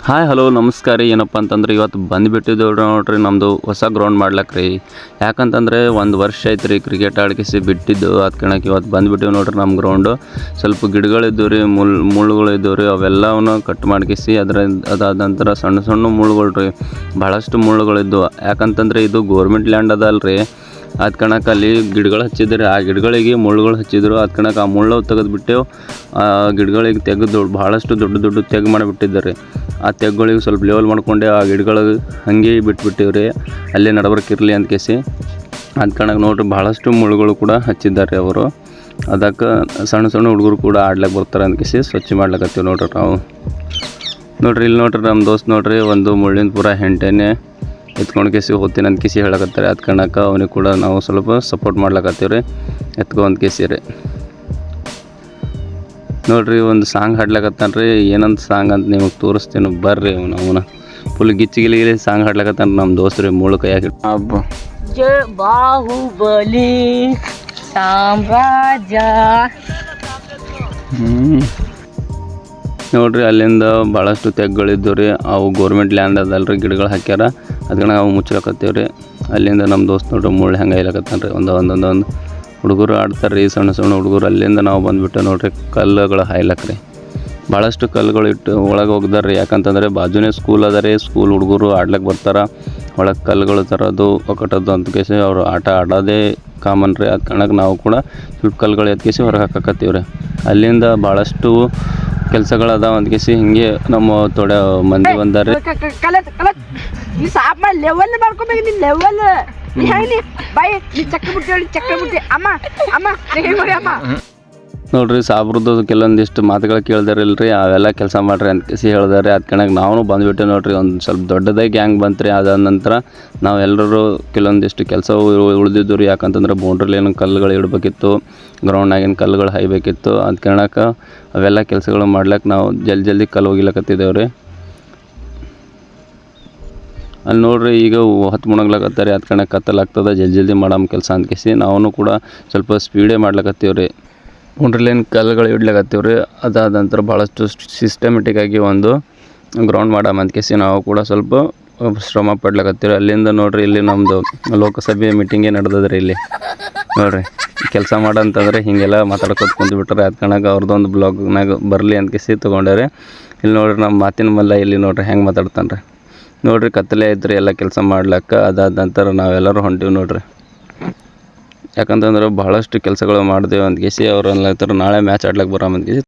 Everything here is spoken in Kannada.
ಹಾಯ್ ಹಲೋ ನಮಸ್ಕಾರ ರೀ. ಏನಪ್ಪ ಅಂತಂದ್ರೆ ಇವತ್ತು ಬಂದುಬಿಟ್ಟಿದ್ದೇವೆ ನೋಡ್ರಿ ನಮ್ಮದು ಹೊಸ ಗ್ರೌಂಡ್ ಮಾಡ್ಲಕ್ಕೆ ರೀ. ಯಾಕಂತಂದರೆ ಒಂದು ವರ್ಷ ಆಯ್ತು ರೀ ಕ್ರಿಕೆಟ್ ಆಡ್ಕಿಸಿ ಬಿಟ್ಟಿದ್ದು. ಅದು ಕಣಕ್ಕೆ ಇವತ್ತು ಬಂದುಬಿಟ್ಟಿವಿ ನೋಡ್ರಿ ನಮ್ಮ ಗ್ರೌಂಡು. ಸ್ವಲ್ಪ ಗಿಡಗಳಿದ್ದವು ರೀ, ಮುಳ್ಳುಗಳು ಇದ್ದವು ರೀ, ಅವೆಲ್ಲವನ್ನು ಕಟ್ ಮಾಡ್ಕಿಸಿ ಅದಾದ ನಂತರ ಸಣ್ಣ ಸಣ್ಣ ಮುಳ್ಳುಗಳು ರೀ, ಭಾಳಷ್ಟು ಮುಳ್ಳುಗಳಿದ್ದವು. ಯಾಕಂತಂದರೆ ಇದು ಗೋರ್ಮೆಂಟ್ ಲ್ಯಾಂಡ್ ಅದಲ್ಲ ರೀ. ಅದು ಕಣಕ್ಕೆ ಅಲ್ಲಿ ಗಿಡಗಳು ಹಚ್ಚಿದ್ರು, ಆ ಗಿಡಗಳಿಗೆ ಮುಳ್ಳುಗಳು ಹಚ್ಚಿದ್ರು. ಅದು ಕಣಕ್ಕೆ ಆ ಮುಳ್ಳು ತೆಗೆದುಬಿಟ್ಟು ಆ ಗಿಡಗಳಿಗೆ ತೆಗೆದು ಭಾಳಷ್ಟು ದೊಡ್ಡ ತೆಗ್ ಮಾಡಿಬಿಟ್ಟಿದ್ದಾರೆ. ಆ ತೆಗ್ಗಳಿಗೆ ಸ್ವಲ್ಪ ಲೆವೆಲ್ ಮಾಡ್ಕೊಂಡೆ ಆ ಗಿಡಗಳಿಗೆ ಹಾಗೆ ಬಿಟ್ಬಿಟ್ಟಿವಿ ರೀ, ಅಲ್ಲೇ ನಡಬರ್ಕಿರಲಿ ಅಂತ ಕೇಸಿ. ಅದು ಕಣಕ್ಕೆ ನೋಡ್ರಿ ಭಾಳಷ್ಟು ಮುಳ್ಳುಗಳು ಕೂಡ ಹಚ್ಚಿದ್ದಾರೆ ಅವರು. ಅದಕ್ಕೆ ಸಣ್ಣ ಸಣ್ಣ ಹುಡುಗರು ಕೂಡ ಆಡ್ಲಿಕ್ಕೆ ಬರ್ತಾರೆ ಅಂತ ಕೇಸಿ ಸ್ವಚ್ಛ ಮಾಡ್ಲಿಕ್ಕತ್ತೀವಿ ನೋಡ್ರಿ ನಾವು. ನೋಡ್ರಿ ಇಲ್ಲಿ ನೋಡ್ರಿ ನಮ್ಮ ದೋಸ್ತ್ ನೋಡ್ರಿ ಒಂದು ಮುಳ್ಳಿನ ಪೂರ ಹೆಂಟೆನೆ ಎತ್ಕೊಂಡು ಕೇಸಿ ಹೋಗ್ತೀನಿ ಅಂತ ಕೇಸಿ ಹೇಳಕತ್ತಾರೆ. ಅದು ಕಣಕ್ಕೆ ಅವನಿಗೆ ಕೂಡ ನಾವು ಸ್ವಲ್ಪ ಸಪೋರ್ಟ್ ಮಾಡ್ಲಕತ್ತೀವಿ ರೀ, ಎತ್ಕೊ ಅಂತ ಕೇಸಿ ರೀ. ನೋಡ್ರಿ ಒಂದು ಸಾಂಗ್ ಹಾಡ್ಲಕತ್ತಾನ ರೀ, ಏನಂತ ಸಾಂಗ್ ಅಂತ ನಿಮಗೆ ತೋರಿಸ್ತೀನಿ ಬರ್ರಿ. ಅವನ ಫುಲ್ ಗಿಲಿ ಸಾಂಗ್ ಹಾಡ್ಲಕತ್ತಾನ ನಮ್ಮ ದೋಸ್ತ್ರಿ ಮುಳ್ಳು ಕೈಯಾಗಿ. ಜಯ ಬಾಹುಬಲಿ ಸಾಮ್ರಾಜ್ಯ. ನೋಡ್ರಿ ಅಲ್ಲಿಂದ ಭಾಳಷ್ಟು ತೆಗ್ಗಳಿದ್ದು ರೀ, ಅವು ಗೋರ್ಮೆಂಟ್ ಲ್ಯಾಂಡ್ ಅದಲ್ಲ ರೀ, ಗಿಡಗಳು ಹಾಕ್ಯಾರ. ಅದಕ್ಕೆ ನಾವು ಮುಚ್ಲಕತ್ತೀವಿ ರೀ. ಅಲ್ಲಿಂದ ನಮ್ಮ ದೋಸ್ತ್ ನೋಡ್ರಿ ಮುಳ್ಳು ಹೆಂಗೆ ಇಲ್ಲಕತ್ತಾನ ರೀ. ಒಂದೊಂದು ಹುಡುಗರು ಆಡ್ತಾರೆ ರೀ, ಸಣ್ಣ ಸಣ್ಣ ಹುಡುಗರು. ಅಲ್ಲಿಂದ ನಾವು ಬಂದುಬಿಟ್ಟು ನೋಡ್ರಿ ಕಲ್ಲುಗಳು ಹಾಯ್ಲಕ್ಕೆ ರೀ, ಭಾಳಷ್ಟು ಕಲ್ಲುಗಳು ಇಟ್ಟು ಒಳಗೆ ಹೋಗ್ದಾರೆ ರೀ. ಯಾಕಂತಂದರೆ ಬಾಜುನೇ ಸ್ಕೂಲ್ ಅದ ರೀ, ಸ್ಕೂಲ್ ಹುಡುಗರು ಆಡ್ಲಿಕ್ಕೆ ಬರ್ತಾರೆ. ಒಳಗೆ ಕಲ್ಲುಗಳು ತರೋದು ಒಕ್ಕಟೋದು ಅಂತ ಕೇಸಿ ಅವರು ಆಟ ಆಡೋದೇ ಕಾಮನ್ ರೀ. ಅದು ಕಣಕ್ಕೆ ನಾವು ಕೂಡ ಸ್ವಲ್ಪ ಕಲ್ಲುಗಳು ಎತ್ಕೇಸಿ ಹೊರಗೆ ಹಾಕಕತ್ತೀವಿ ರೀ. ಅಲ್ಲಿಂದ ಭಾಳಷ್ಟು ಕೆಲಸಗಳದಾವ ಅಂತ ಕೇಸಿ ಹಿಂಗೆ ನಮ್ಮ ತೊಡೆ ಮಂದಿ ಬಂದಾರೆ. ನೀ ಸಾಪ್ ಮಾಡಿ ಲೆವೆಲ್ ಮಾಡ್ಕೊಬೇಕು. ನೀನು ಲೆವೆಲ್ ನೀ ಬಾಯ್ ನೀ ಚಕ್ರ ಬಿಟ್ಟು ಅಮ್ಮ ಅಮ್ಮ ಅಮ್ಮ ನೋಡ್ರಿ ಸಾಬ್ರದ್ದು ಕೆಲವೊಂದಿಷ್ಟು ಮಾತುಗಳು ಕೇಳ್ದಾರಿಲ್ರಿ, ಅವೆಲ್ಲ ಕೆಲಸ ಮಾಡ್ರಿ ಅಂತ ಕೇಸಿ ಹೇಳ್ದಾರೆ. ಅದು ಕಣಕ್ಕೆ ನಾವು ಬಂದುಬಿಟ್ಟು ನೋಡ್ರಿ ಒಂದು ಸ್ವಲ್ಪ ದೊಡ್ಡದಾಗಿ ಗ್ಯಾಂಗ್ ಬಂತು ರೀ. ಅದಾದ ನಂತರ ನಾವು ಎಲ್ಲರೂ ಕೆಲವೊಂದಿಷ್ಟು ಕೆಲಸ ಉಳಿದಿದ್ದು ರೀ. ಯಾಕಂತಂದ್ರೆ ಬೌಂಡ್ರಿಲಿ ಏನು ಕಲ್ಲುಗಳು ಇಡಬೇಕಿತ್ತು, ಗ್ರೌಂಡ್ನಾಗಿನ ಕಲ್ಲುಗಳು ಹಾಯ್ಬೇಕಿತ್ತು. ಅದು ಕಣಕ್ಕೆ ಅವೆಲ್ಲ ಕೆಲಸಗಳು ಮಾಡ್ಲಿಕ್ಕೆ ನಾವು ಜಲ್ದಿ ಕಲ್ಲು ಹೋಗಿಲಕತ್ತಿದ್ದೇವೆ ರೀ. ಅಲ್ಲಿ ನೋಡ್ರಿ ಈಗ 10 ಮುಣಗ್ಲಕತ್ತಾರೆ. ಅದು ಕಣಕ್ಕೆ ಕತ್ತಲಾಗ್ತದೆ, ಜಲ್ದಿ ಮಾಡೋ ಕೆಲಸ ಅಂತ ಕೇಸಿ ನಾವು ಕೂಡ ಸ್ವಲ್ಪ ಸ್ಪೀಡೇ ಮಾಡ್ಲಕತ್ತೀವಿ ರೀ. ಬೌಂಡ್ರಿಲೇನು ಕಲ್ಲುಗಳು ಇಡ್ಲಿಕತ್ತೀವಿ ರೀ. ಅದಾದ ನಂತರ ಭಾಳಷ್ಟು ಸಿಸ್ಟಮೆಟಿಕ್ಕಾಗಿ ಒಂದು ಗ್ರೌಂಡ್ ಮಾಡೋ ಅಂತ ಕೇಸಿ ನಾವು ಕೂಡ ಸ್ವಲ್ಪ ಶ್ರಮ ಪಡ್ಲಕತ್ತೀವಿ. ಅಲ್ಲಿಂದ ನೋಡ್ರಿ ಇಲ್ಲಿ ನಮ್ಮದು ಲೋಕಸಭೆ ಮೀಟಿಂಗೇ ನಡೆದದ ರೀ. ಇಲ್ಲಿ ನೋಡ್ರಿ ಕೆಲಸ ಮಾಡಂತಂದ್ರೆ ಹೀಗೆಲ್ಲ ಮಾತಾಡ್ಕೊತ ಕುಂತ್ಬಿಟ್ರೆ. ಅದು ಕಣಕ್ಕೆ ಅವ್ರದ್ದೊಂದು ಬ್ಲಾಗ್ನಾಗ ಬರಲಿ ಅಂತ ಕೇಸಿ ತೊಗೊಂಡಾರೆ. ಇಲ್ಲಿ ನೋಡ್ರಿ ನಮ್ಮ ಮಾತಿನ ಮಲ್ಲ ಇಲ್ಲಿ ನೋಡ್ರಿ ಹೆಂಗೆ ಮಾತಾಡ್ತಾನೆ ರೀ. ನೋಡ್ರಿ ಕತ್ತಲೆ ಇದ್ರಿ ಎಲ್ಲ ಕೆಲಸ ಮಾಡ್ಲಿಕ್ಕೆ. ಅದಾದ ನಂತರ ನಾವೆಲ್ಲರೂ ಹೊಂಟೀವಿ ನೋಡ್ರಿ. ಯಾಕಂತಂದ್ರೆ ಭಾಳಷ್ಟು ಕೆಲಸಗಳು ಮಾಡಿದೆವು ಅಂತ ಕೇಸಿ ಅವ್ರು ಅನ್ಲತ್ತಾರೆ ನಾಳೆ ಮ್ಯಾಚ್ ಆಡ್ಲಿಕ್ಕೆ ಬರೋಣ ಅಂತ ಕೇಸಿ